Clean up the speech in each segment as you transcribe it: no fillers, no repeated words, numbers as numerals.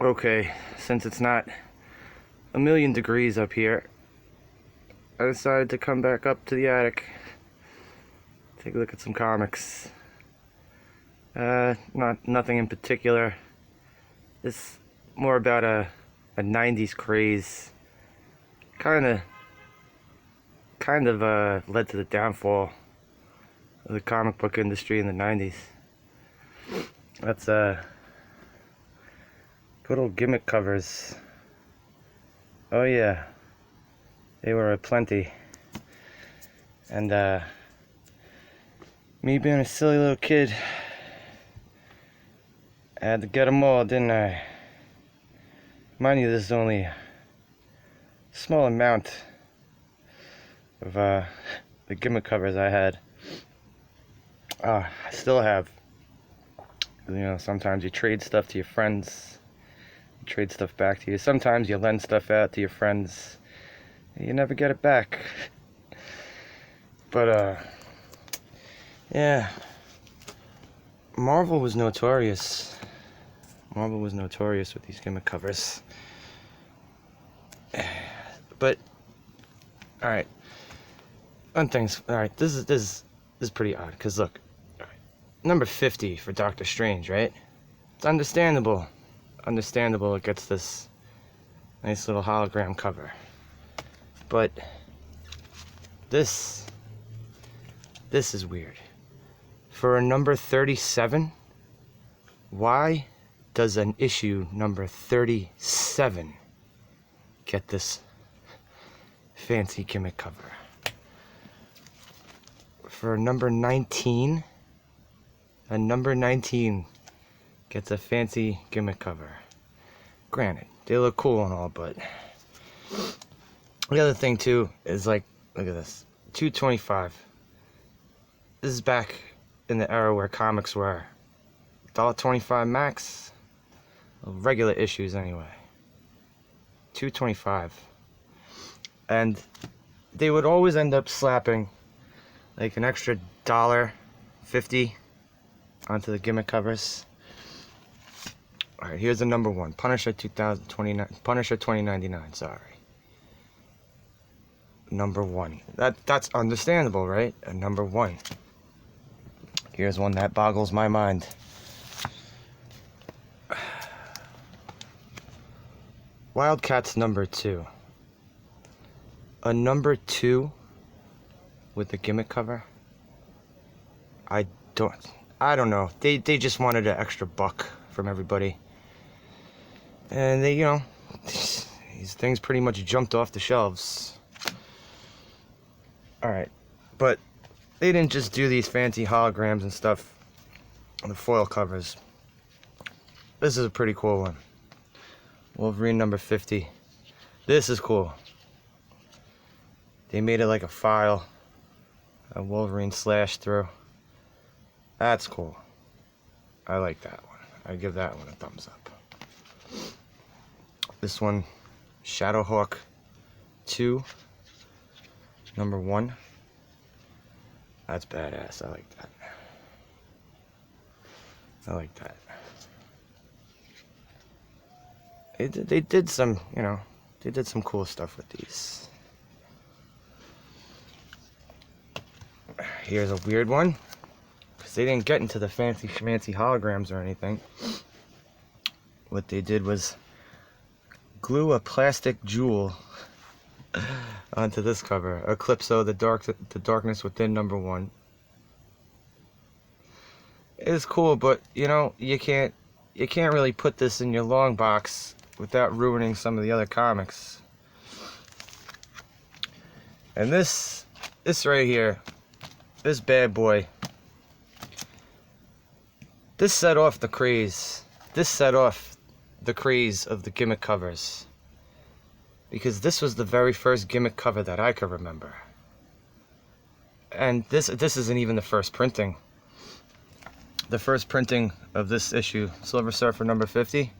Okay, since it's not a million degrees up here, I decided to come back up to the attic, take a look at some comics. Nothing in particular. It's more about a 90s craze. Kind of led to the downfall of the comic book industry in the 90s. That's good old gimmick covers. Oh yeah, they were aplenty. And me being a silly little kid, I had to get them all, didn't I? Mind you, this is only a small amount of the gimmick covers I had. I still have. You know, sometimes you trade stuff to your friends, you trade stuff back to you. Sometimes you lend stuff out to your friends, and you never get it back. But yeah, Marvel was notorious. Marvel was notorious with these gimmick covers. But all right, one thing's all right. This is pretty odd because look, all right, number 50 for Doctor Strange, right? It's understandable. Understandable. It gets this nice little hologram cover, but this is weird. For a number 37, why does an issue number 37 get this fancy gimmick cover? For number 19, a number 19 gets a fancy gimmick cover. Granted, they look cool and all, but the other thing too is, like, look at this, 225. This is back in the era where comics were $1.25 max, regular issues anyway. $2.25, and they would always end up slapping like an extra $1.50 onto the gimmick covers. All right, here's the number one, Punisher 2029, Punisher 2099. Sorry, number one. That's understandable, right? A number one. Here's one that boggles my mind. Wildcats number 2. A number 2 with the gimmick cover. I don't know. They just wanted an extra buck from everybody. And they, you know, these things pretty much jumped off the shelves. Alright, but they didn't just do these fancy holograms and stuff on the foil covers. This is a pretty cool one. Wolverine number 50. This is cool. They made it like a file, a Wolverine slash through. That's cool. I like that one. I give that one a thumbs up. This one, Shadowhawk 2, number 1. That's badass. I like that. I like that. They did some, you know, they did some cool stuff with these. Here's a weird one, because they didn't get into the fancy schmancy holograms or anything. What they did was glue a plastic jewel onto this cover. Eclipso, the Darkness Within number 1. It's cool, but you know, you can't really put this in your long box without ruining some of the other comics. And this right here, this bad boy, this set off the craze. This set off the craze of the gimmick covers, because this was the very first gimmick cover that I could remember. And this isn't even the first printing. The first printing of this issue, Silver Surfer number 50,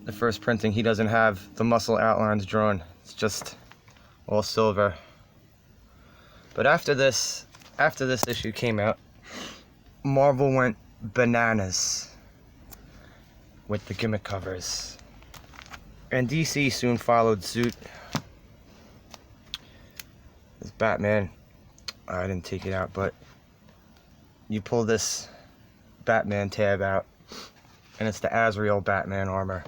the first printing, he doesn't have the muscle outlines drawn. It's just all silver. But after this issue came out, Marvel went bananas. with the gimmick covers. And DC soon followed suit. This Batman, I didn't take it out, but you pull this Batman tab out, and it's the Azrael Batman armor.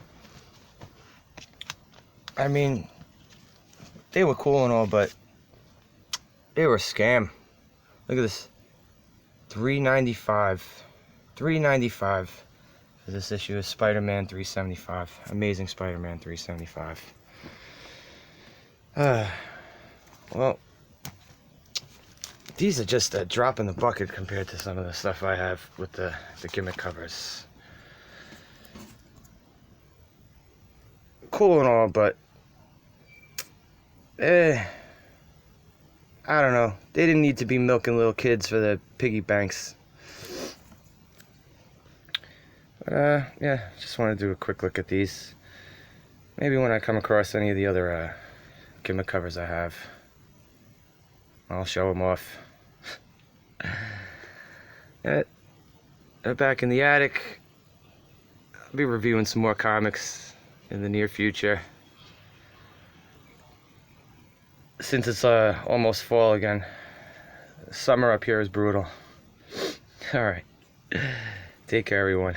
I mean, they were cool and all, but they were a scam. Look at this, $3.95 for this issue of Spider-Man 375. Amazing Spider-Man 375. Well, these are just a drop in the bucket compared to some of the stuff I have with the gimmick covers. Cool and all, but I don't know. They didn't need to be milking little kids for the piggy banks. But yeah, just want to do a quick look at these. Maybe when I come across any of the other gimmick covers I have, I'll show them off. They're back in the attic. I'll be reviewing some more comics in the near future, since it's almost fall again. Summer up here is brutal. Alright, take care everyone.